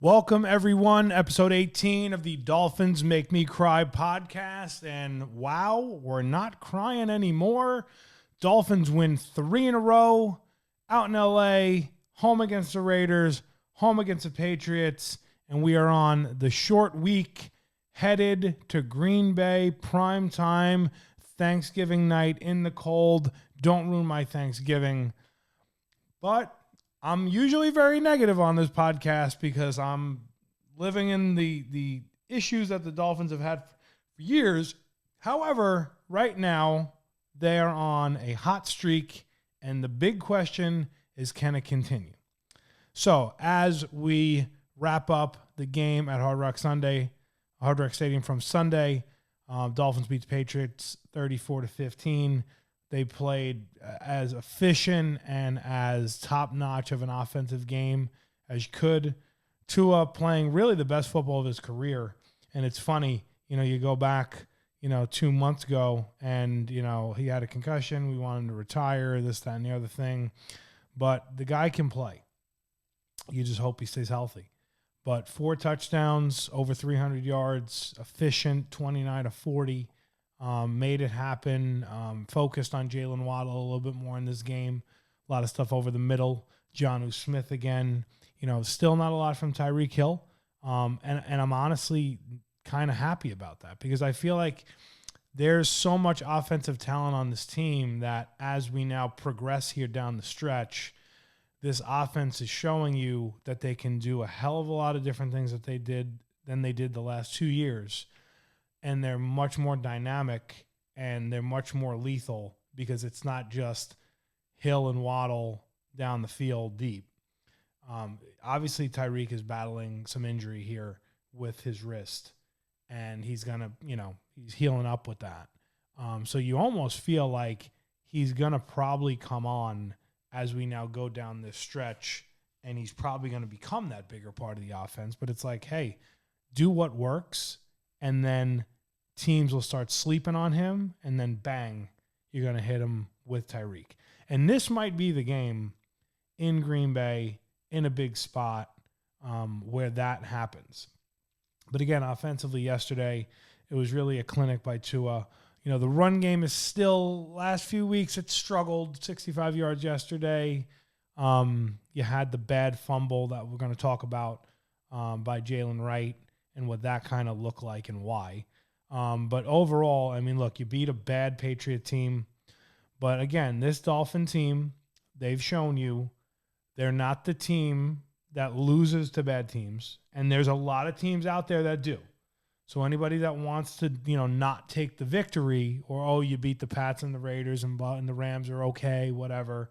Welcome, everyone. Episode 18 of the Dolphins Make Me Cry podcast. And wow, we're not crying anymore. Dolphins win 3 in a row out in LA, home against the Raiders, home against the Patriots. And we are on the short week headed to Green Bay, prime time, Thanksgiving night in the cold. Don't ruin my Thanksgiving. But I'm usually very negative on this podcast because I'm living in the issues that the Dolphins have had for years. However, right now, they are on a hot streak, and the big question is, can it continue? So as we wrap up the game at Hard Rock Stadium from Sunday, Dolphins beat the Patriots 34-15. They played as efficient and as top-notch of an offensive game as you could. Tua playing really the best football of his career. And it's funny, you go back, 2 months ago and, he had a concussion. We wanted him to retire, this, that, and the other thing. But the guy can play. You just hope he stays healthy. But 4 touchdowns, over 300 yards, efficient, 29-40. Made it happen, focused on Jalen Waddle a little bit more in this game. A lot of stuff over the middle. Jonnu Smith again. Still not a lot from Tyreek Hill. And I'm honestly kind of happy about that because I feel like there's so much offensive talent on this team that as we now progress here down the stretch, this offense is showing you that they can do a hell of a lot of different things than they did the last 2 years. And they're much more dynamic and they're much more lethal because it's not just Hill and Waddle down the field deep. Obviously, Tyreek is battling some injury here with his wrist, and he's going to, he's healing up with that. So you almost feel like he's going to probably come on as we now go down this stretch, and he's probably going to become that bigger part of the offense. But it's like, hey, do what works. And then teams will start sleeping on him, and then bang, you're going to hit him with Tyreek. And this might be the game in Green Bay in a big spot where that happens. But again, offensively yesterday, it was really a clinic by Tua. The run game is still, last few weeks, it struggled, 65 yards yesterday. You had the bad fumble that we're going to talk about by Jalen Wright, and what that kind of looked like and why. But overall, look, you beat a bad Patriot team. But again, this Dolphin team, they've shown you they're not the team that loses to bad teams. And there's a lot of teams out there that do. So anybody that wants to, not take the victory or, you beat the Pats and the Raiders and the Rams are okay, whatever.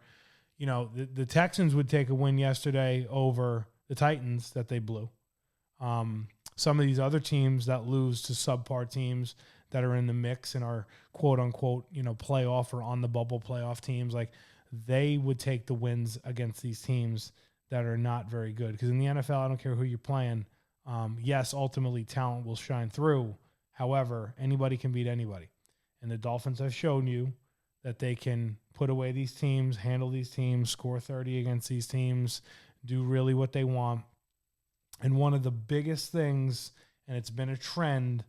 The Texans would take a win yesterday over the Titans that they blew. Some of these other teams that lose to subpar teams that are in the mix and are quote unquote, playoff or on the bubble playoff teams, like they would take the wins against these teams that are not very good. Because in the NFL, I don't care who you're playing. Yes, ultimately talent will shine through. However, anybody can beat anybody. And the Dolphins have shown you that they can put away these teams, handle these teams, score 30 against these teams, do really what they want. And one of the biggest things, and it's been a trend,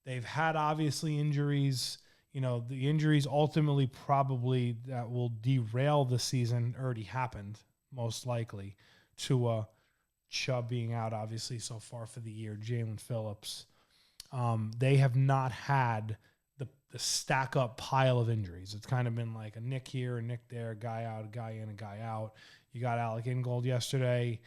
they've had obviously injuries. The injuries ultimately probably that will derail the season already happened, most likely. Tua, Chubb being out obviously so far for the year, Jalen Phillips. They have not had the stack up pile of injuries. It's kind of been like a nick here, a nick there, a guy out, a guy in, a guy out. You got Alec Ingold yesterday.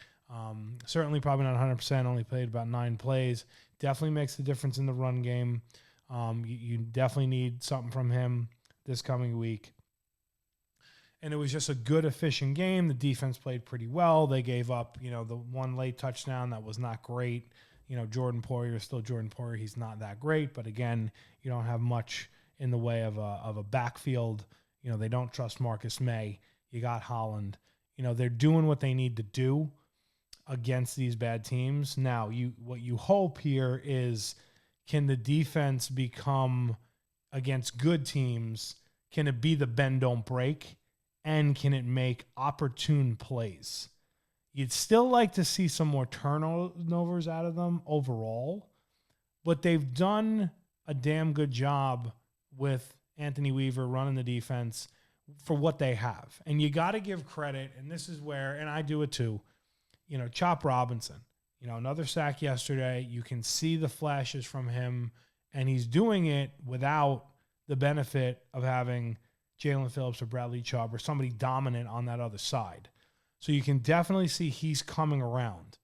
Certainly probably not 100%, only played about 9 plays. Definitely makes the difference in the run game. You definitely need something from him this coming week. And it was just a good, efficient game. The defense played pretty well. They gave up, the one late touchdown that was not great. Jordan Poyer is still Jordan Poyer. He's not that great. But again, you don't have much in the way of a backfield. They don't trust Marcus May. You got Holland. They're doing what they need to do against these bad teams. Now, what you hope here is, can the defense become, against good teams, can it be the bend don't break, and can it make opportune plays? You'd still like to see some more turnovers out of them overall, but they've done a damn good job with Anthony Weaver running the defense for what they have. And you got to give credit, and this is where, and I do it too, Chop Robinson, another sack yesterday. You can see the flashes from him, and he's doing it without the benefit of having Jalen Phillips or Bradley Chubb or somebody dominant on that other side. So you can definitely see he's coming around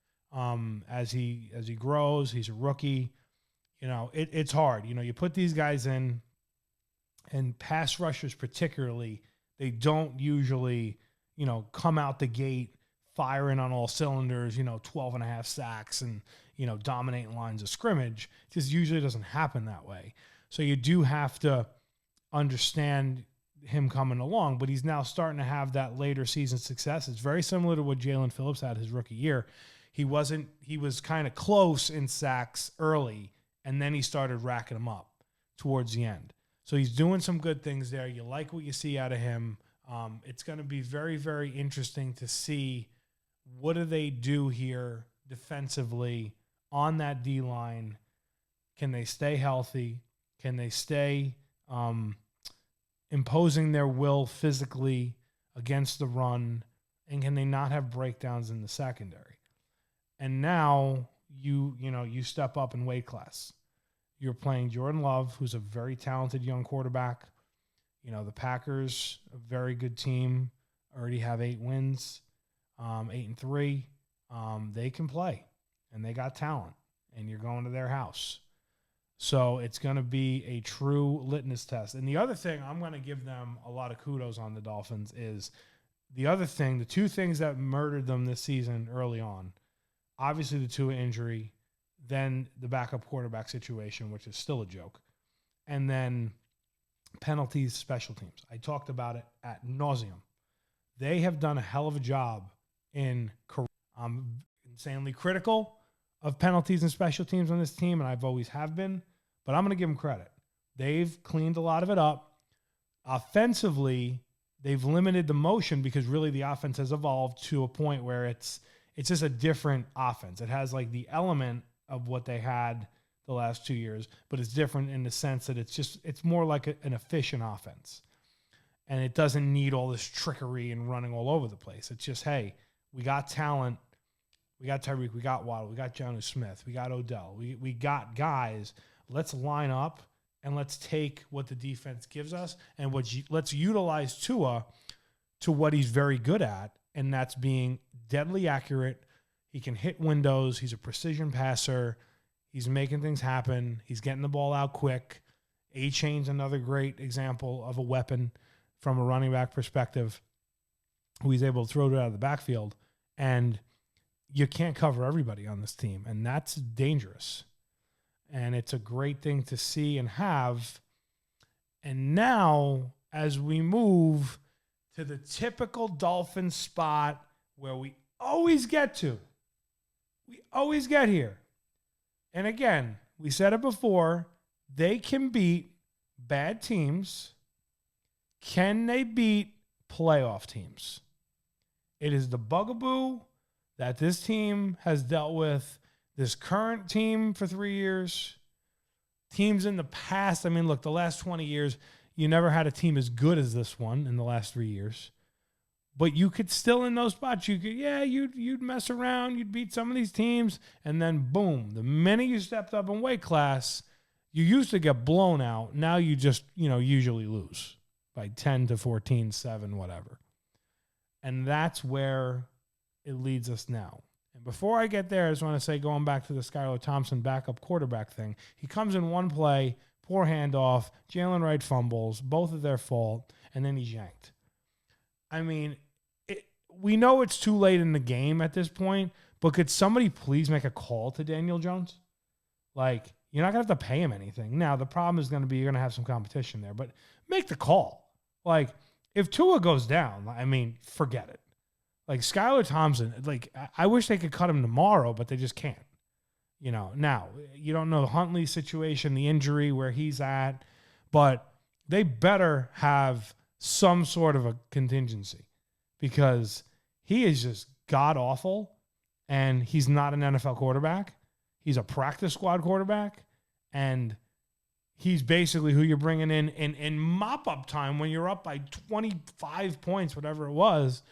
as he grows. He's a rookie. It's hard. You put these guys in, and pass rushers particularly, they don't usually, come out the gate firing on all cylinders, 12 and a half sacks and, dominating lines of scrimmage. It just usually doesn't happen that way. So you do have to understand him coming along, but he's now starting to have that later season success. It's very similar to what Jalen Phillips had his rookie year. He was kind of close in sacks early, and then he started racking them up towards the end. So he's doing some good things there. You like what you see out of him. It's going to be very, very interesting to see what do they do here defensively on that D-line. Can they stay healthy? Can they stay imposing their will physically against the run? And can they not have breakdowns in the secondary? And now you step up in weight class. You're playing Jordan Love, who's a very talented young quarterback. The Packers, a very good team, already have 8 wins, 8-3. They can play, and they got talent, and you're going to their house. So it's going to be a true litmus test. And the other thing, I'm going to give them a lot of kudos on the Dolphins, is the 2 things that murdered them this season early on, obviously the Tua injury, then the backup quarterback situation, which is still a joke, and then penalties, special teams. I talked about it ad nauseum. They have done a hell of a job in career. I'm insanely critical of penalties and special teams on this team, and I've always have been, but I'm going to give them credit. They've cleaned a lot of it up. Offensively, they've limited the motion because really the offense has evolved to a point where it's just a different offense. It has like the element of what they had the last 2 years, but it's different in the sense that it's more like an efficient offense. And it doesn't need all this trickery and running all over the place. It's just, hey, we got talent. We got Tyreek. We got Waddle. We got Jonnu Smith. We got Odell. We got guys. Let's line up and let's take what the defense gives us and let's utilize Tua to what he's very good at, and that's being deadly accurate. He can hit windows. He's a precision passer. He's making things happen. He's getting the ball out quick. A-Chain's another great example of a weapon from a running back perspective who he's able to throw it out of the backfield. And you can't cover everybody on this team, and that's dangerous. And it's a great thing to see and have. And now, as we move to the typical Dolphins spot where we always get to, we always get here. And again, we said it before, they can beat bad teams. Can they beat playoff teams? It is the bugaboo that this team has dealt with, this current team for 3 years. Teams in the past, I mean, look, the last 20 years, you never had a team as good as this one in the last 3 years. But you could still, in those spots, you'd mess around, you'd beat some of these teams, and then boom, the minute you stepped up in weight class, you used to get blown out. Now you just, usually lose by 10 to 14, 7, whatever. And that's where it leads us now. And before I get there, I just want to say, going back to the Skylar Thompson backup quarterback thing, he comes in one play, poor handoff, Jalen Wright fumbles, both of their fault, and then he's yanked. I mean, we know it's too late in the game at this point, but could somebody please make a call to Daniel Jones? Like, you're not going to have to pay him anything. Now, the problem is going to be you're going to have some competition there, but make the call. Like, if Tua goes down, I mean, forget it. Like, Skylar Thompson, like, I wish they could cut him tomorrow, but they just can't. Now, you don't know the Huntley situation, the injury, where he's at, but they better have some sort of a contingency because he is just god-awful, And he's not an NFL quarterback. He's a practice squad quarterback. And he's basically who you're bringing in mop-up time when you're up by 25 points, whatever it was,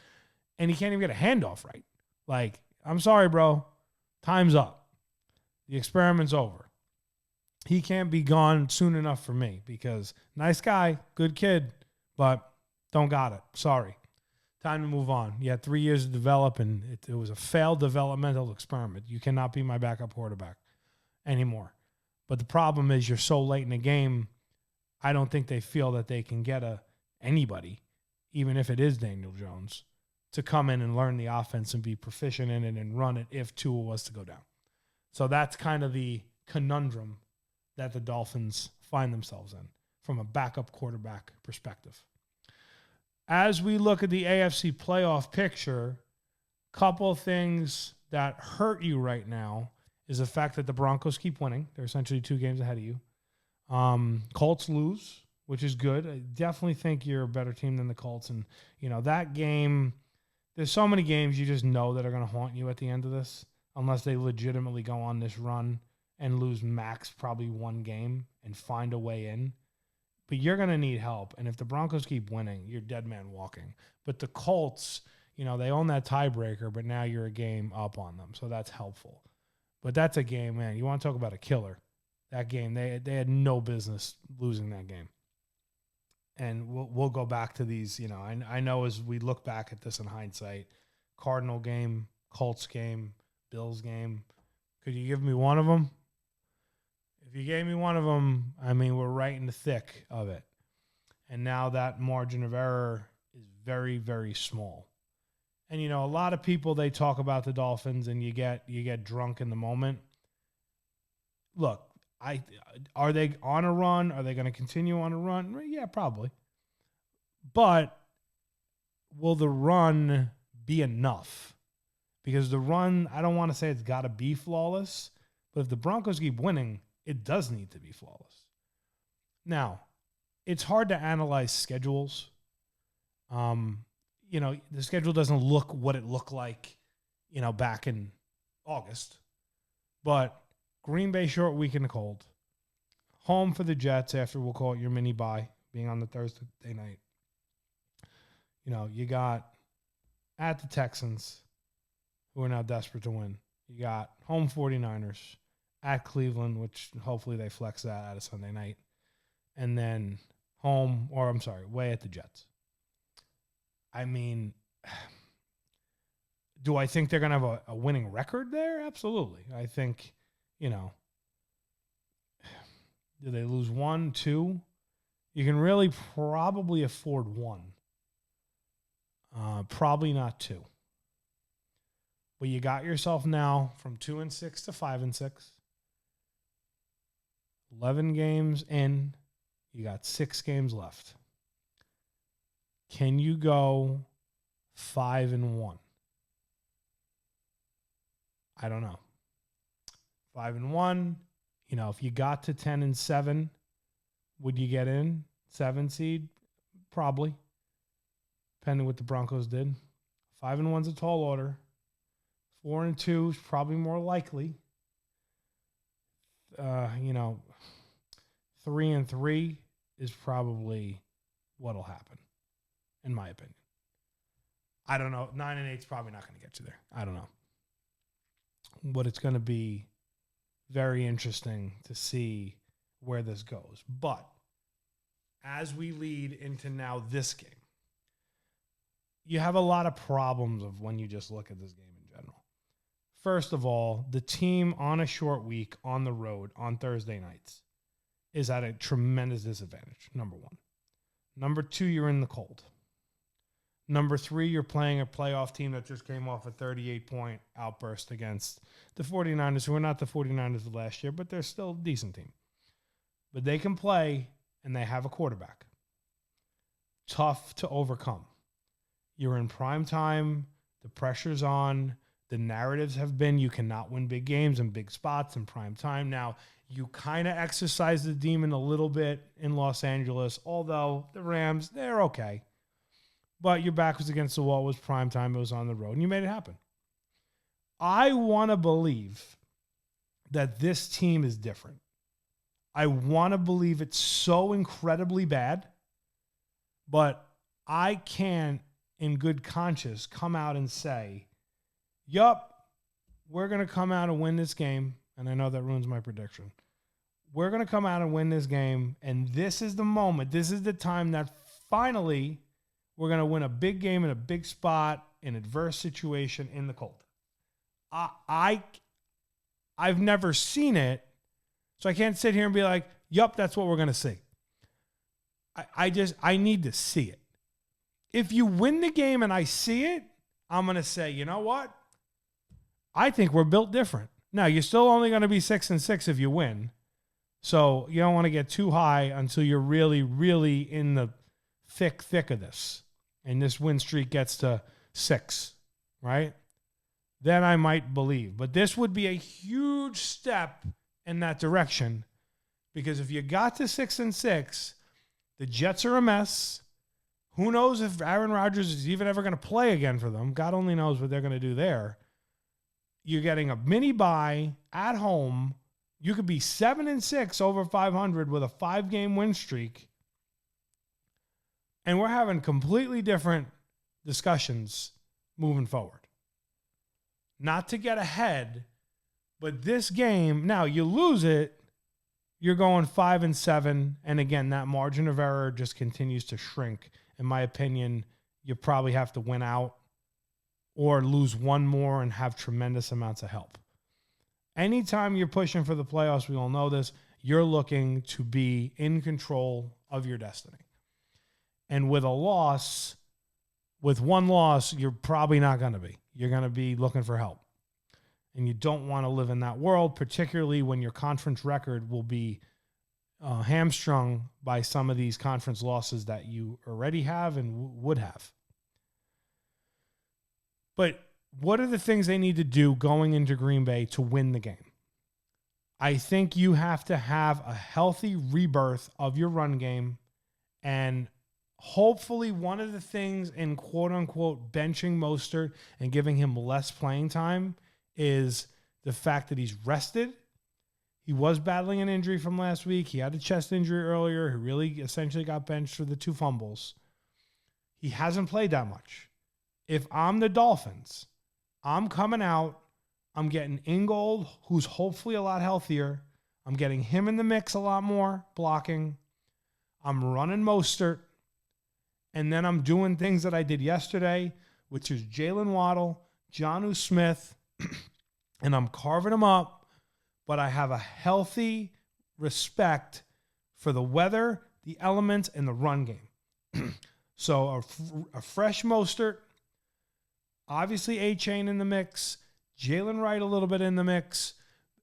and he can't even get a handoff right. Like, I'm sorry, bro. Time's up. The experiment's over. He can't be gone soon enough for me because nice guy, good kid, but don't got it. Sorry. Time to move on. You had 3 years to develop, and it was a failed developmental experiment. You cannot be my backup quarterback anymore. But the problem is you're so late in the game, I don't think they feel that they can get anybody, even if it is Daniel Jones, to come in and learn the offense and be proficient in it and run it if Tua was to go down. So that's kind of the conundrum that the Dolphins find themselves in from a backup quarterback perspective. As we look at the AFC playoff picture, couple of things that hurt you right now is the fact that the Broncos keep winning. They're essentially 2 games ahead of you. Colts lose, which is good. I definitely think you're a better team than the Colts. And, that game, there's so many games you just know that are going to haunt you at the end of this, unless they legitimately go on this run and lose max probably 1 game and find a way in. But you're going to need help. And if the Broncos keep winning, you're dead man walking. But the Colts, they own that tiebreaker, but now you're a game up on them. So that's helpful. But that's a game, man. You want to talk about a killer. That game, they had no business losing that game. And we'll go back to these, I know as we look back at this in hindsight, Cardinal game, Colts game, Bills game. Could you give me one of them? If you gave me one of them, we're right in the thick of it. And now that margin of error is very, very small. And, a lot of people, they talk about the Dolphins and you get drunk in the moment. Look, are they on a run? Are they going to continue on a run? Yeah, probably. But will the run be enough? Because the run, I don't want to say it's got to be flawless, but if the Broncos keep winning, it does need to be flawless. Now, it's hard to analyze schedules. The schedule doesn't look what it looked like, back in August. But Green Bay short week in the cold. Home for the Jets after we'll call it your mini bye, being on the Thursday night. You got at the Texans, who are now desperate to win. You got home 49ers. At Cleveland, which hopefully they flex that out of Sunday night. And then way at the Jets. Do I think they're going to have a winning record there? Absolutely. I think, do they lose 1, 2? You can really probably afford 1. Probably not 2. But you got yourself now from 2-6 to 5-6. 11 games in, you got 6 games left. Can you go 5-1? I don't know. 5-1, if you got to 10-7, would you get in? 7 seed? Probably. Depending what the Broncos did. 5-1's a tall order. 4-2 is probably more likely. 3-3 is probably what'll happen, in my opinion. I don't know. 9-8 is probably not going to get you there. I don't know. But it's going to be very interesting to see where this goes. But as we lead into now this game, you have a lot of problems of when you just look at this game in general. First of all, the team on a short week on the road on Thursday nights is at a tremendous disadvantage, number one. Number two, you're in the cold. Number three, you're playing a playoff team that just came off a 38-point outburst against the 49ers, who are not the 49ers of last year, but they're still a decent team. But they can play, and they have a quarterback. Tough to overcome. You're in prime time. The pressure's on. The narratives have been you cannot win big games in big spots in prime time. Now, you kind of exercise the demon a little bit in Los Angeles, although the Rams, they're okay. But your back was against the wall. It was prime time. It was on the road, and you made it happen. I want to believe that this team is different. I want to believe it's so incredibly bad, but I can't, in good conscience, come out and say, yup, we're going to come out and win this game. And I know that ruins my prediction. We're going to come out and win this game. And this is the moment. This is the time that finally we're going to win a big game in a big spot, in adverse situation in the cold. I've never seen it. So I can't sit here and be like, yup, that's what we're going to see. I need to see it. If you win the game and I see it, I'm going to say, you know what? I think we're built different. Now, you're still only going to be 6-6 if you win. So you don't want to get too high until you're really, really in the thick of this. And this win streak gets to 6, right? Then I might believe. But this would be a huge step in that direction, because if you got to 6-6, the Jets are a mess. Who knows if Aaron Rodgers is even ever going to play again for them? God only knows what they're going to do there. You're getting a mini bye at home. You could be 7-6 over 500 with a 5-game win streak. And we're having completely different discussions moving forward. Not to get ahead, but this game, now you lose it, you're going 5-7. And again, that margin of error just continues to shrink. In my opinion, you probably have to win out or lose one more and have tremendous amounts of help. Anytime you're pushing for the playoffs, we all know this, you're looking to be in control of your destiny. And with one loss, you're probably not going to be. You're going to be looking for help. And you don't want to live in that world, particularly when your conference record will be hamstrung by some of these conference losses that you already have and would have. But what are the things they need to do going into Green Bay to win the game? I think you have to have a healthy rebirth of your run game. And hopefully one of the things in quote-unquote benching Mostert and giving him less playing time is the fact that he's rested. He was battling an injury from last week. He had a chest injury earlier. He really essentially got benched for the 2 fumbles. He hasn't played that much. If I'm the Dolphins, I'm coming out. I'm getting Ingold, who's hopefully a lot healthier. I'm getting him in the mix a lot more, blocking. I'm running Mostert. And then I'm doing things that I did yesterday, which is Jalen Waddle, Jonnu Smith, and I'm carving them up. But I have a healthy respect for the weather, the elements, and the run game. So a fresh Mostert, obviously A-Chain in the mix, Jalen Wright a little bit in the mix,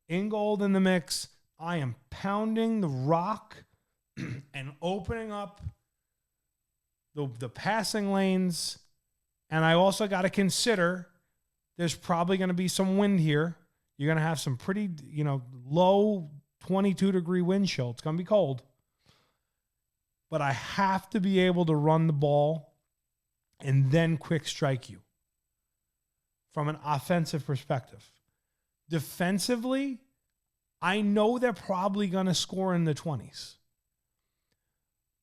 Ingold in the mix. I am pounding the rock and opening up the passing lanes. And I also got to consider there's probably going to be some wind here. You're going to have some pretty, low 22-degree wind chill. It's going to be cold. But I have to be able to run the ball and then quick strike you from an offensive perspective. Defensively, I know they're probably going to score in the 20s.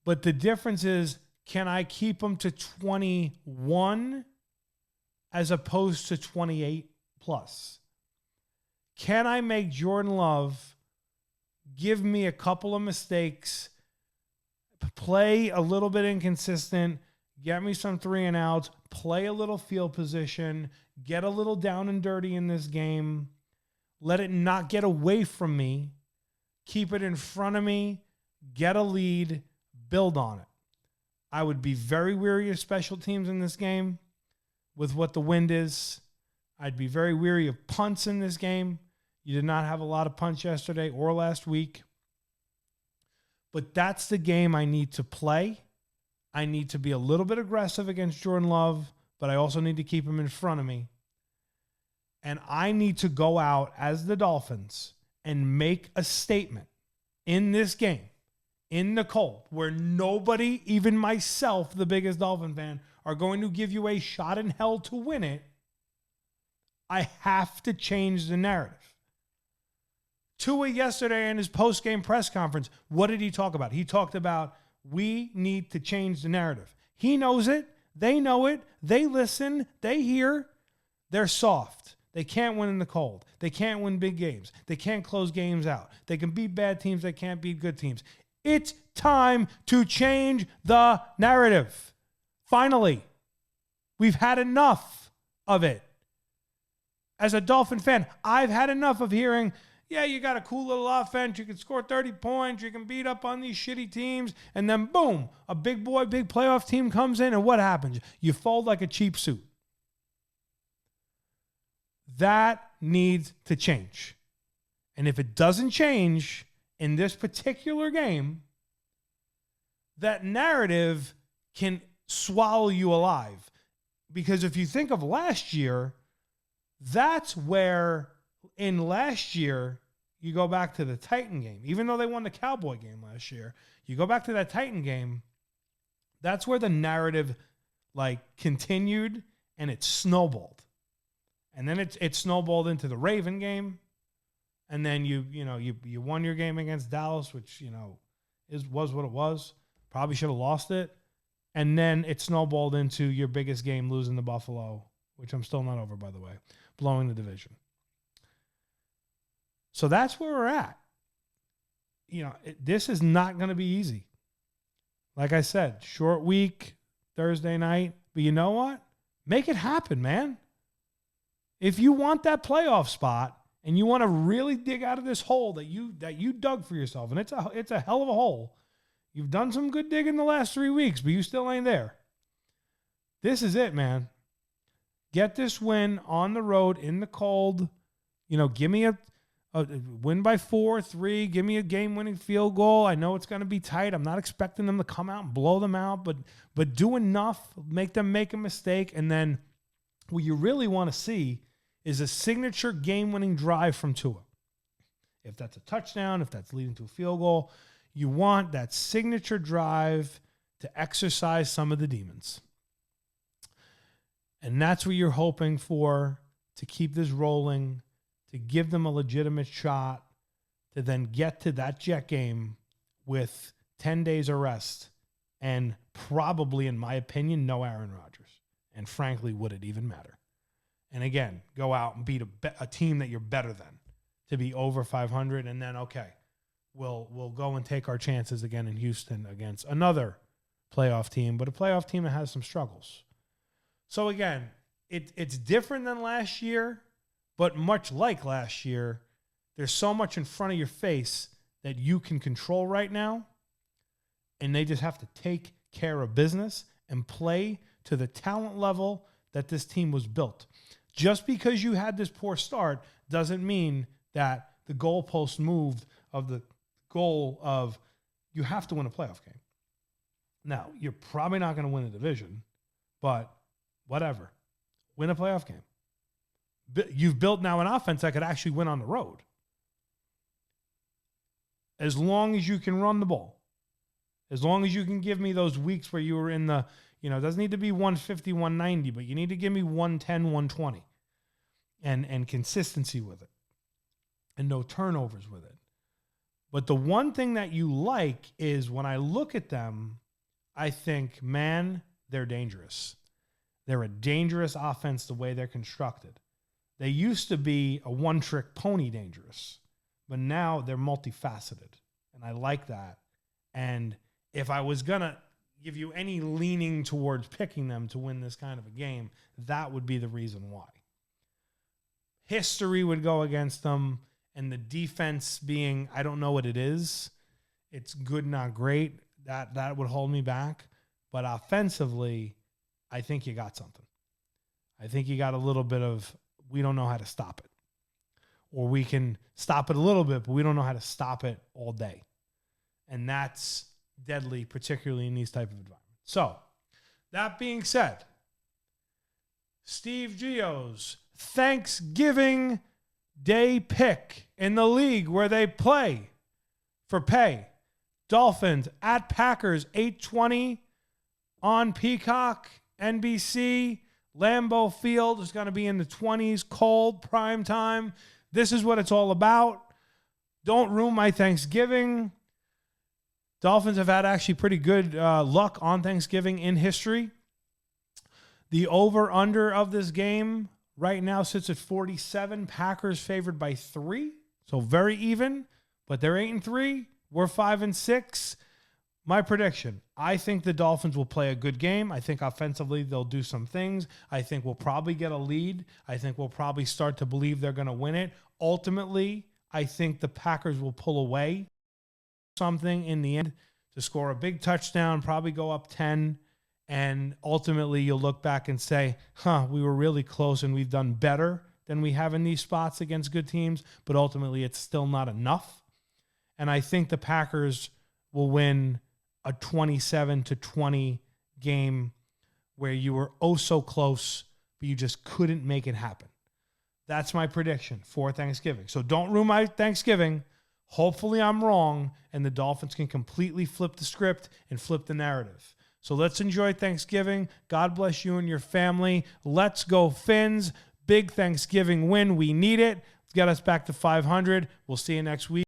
But the difference is, can I keep them to 21 as opposed to 28 plus? Can I make Jordan Love give me a couple of mistakes, play a little bit inconsistent, get me some 3-and-outs, play a little field position, get a little down and dirty in this game, let it not get away from me, keep it in front of me, get a lead, build on it. I would be very weary of special teams in this game with what the wind is. I'd be very weary of punts in this game. You did not have a lot of punts yesterday or last week. But that's the game I need to play. I need to be a little bit aggressive against Jordan Love, but I also need to keep him in front of me. And I need to go out as the Dolphins and make a statement in this game, in the cold, where nobody, even myself, the biggest Dolphin fan, are going to give you a shot in hell to win it. I have to change the narrative. Tua yesterday in his post-game press conference, what did he talk about? He talked about we need to change the narrative. He knows it. They know it. They listen. They hear. They're soft. They can't win in the cold. They can't win big games. They can't close games out. They can beat bad teams. They can't beat good teams. It's time to change the narrative. Finally, we've had enough of it. As a Dolphin fan, I've had enough of hearing, yeah, you got a cool little offense. You can score 30 points. You can beat up on these shitty teams. And then, boom, a big playoff team comes in. And what happens? You fold like a cheap suit. That needs to change. And if it doesn't change in this particular game, that narrative can swallow you alive. Because if you think of last year, that's where in last year, you go back to the Titan game. Even though they won the Cowboy game last year, you go back to that Titan game, that's where the narrative continued and it snowballed. And then it snowballed into the Raven game. And then you won your game against Dallas, which, was what it was. Probably should have lost it. And then it snowballed into your biggest game, losing to Buffalo, which I'm still not over, by the way, blowing the division. So that's where we're at. This is not going to be easy. Like I said, short week, Thursday night. But you know what? Make it happen, man. If you want that playoff spot and you want to really dig out of this hole that you dug for yourself, and it's a hell of a hole. You've done some good digging the last 3 weeks, but you still ain't there. This is it, man. Get this win on the road in the cold. Give me a win by 4-3. Give me a game-winning field goal. I know it's going to be tight. I'm not expecting them to come out and blow them out, but do enough, make them make a mistake, and then what you really want to see is a signature game-winning drive from Tua. If that's a touchdown, if that's leading to a field goal, you want that signature drive to exercise some of the demons. And that's what you're hoping for, to keep this rolling, to give them a legitimate shot, to then get to that Jet game with 10 days of rest and probably, in my opinion, no Aaron Rodgers. And frankly, would it even matter? And again, go out and beat a team that you're better than to be over 500. And then, okay, we'll go and take our chances again in Houston against another playoff team, but a playoff team that has some struggles. So again, it's different than last year, but much like last year, there's so much in front of your face that you can control right now, and they just have to take care of business and play to the talent level that this team was built. Just because you had this poor start doesn't mean that the goalpost moved of the goal of you have to win a playoff game. Now, you're probably not going to win a division, but whatever. Win a playoff game. You've built now an offense that could actually win on the road. As long as you can run the ball. As long as you can give me those weeks where you were in the, it doesn't need to be 150, 190, but you need to give me 110, 120. And consistency with it. And no turnovers with it. But the one thing that you like is when I look at them, I think, man, they're dangerous. They're a dangerous offense the way they're constructed. They used to be a one-trick pony dangerous, but now they're multifaceted, and I like that. And if I was going to give you any leaning towards picking them to win this kind of a game, that would be the reason why. History would go against them, and the defense being, I don't know what it is. It's good, not great. That would hold me back. But offensively, I think you got something. I think you got a little bit of, we don't know how to stop it. Or we can stop it a little bit, but we don't know how to stop it all day. And that's deadly, particularly in these type of environments. So, that being said, Steve Gio's Thanksgiving Day pick in the league where they play for pay. Dolphins at Packers, 8:20 on Peacock, NBC. Lambeau Field is going to be in the 20s, cold, prime time. This is what it's all about. Don't ruin my Thanksgiving. Dolphins have had actually pretty good luck on Thanksgiving in history. The over-under of this game right now sits at 47. Packers favored by 3, so very even. But they're 8-3. We're 5-6. My prediction, I think the Dolphins will play a good game. I think offensively they'll do some things. I think we'll probably get a lead. I think we'll probably start to believe they're going to win it. Ultimately, I think the Packers will pull away something in the end to score a big touchdown, probably go up 10, and ultimately you'll look back and say, we were really close and we've done better than we have in these spots against good teams, but ultimately it's still not enough. And I think the Packers will win a 27-20 game where you were oh so close, but you just couldn't make it happen. That's my prediction for Thanksgiving. So don't ruin my Thanksgiving. Hopefully I'm wrong, and the Dolphins can completely flip the script and flip the narrative. So let's enjoy Thanksgiving. God bless you and your family. Let's go Fins. Big Thanksgiving win. We need it. Let's get us back to 500. We'll see you next week.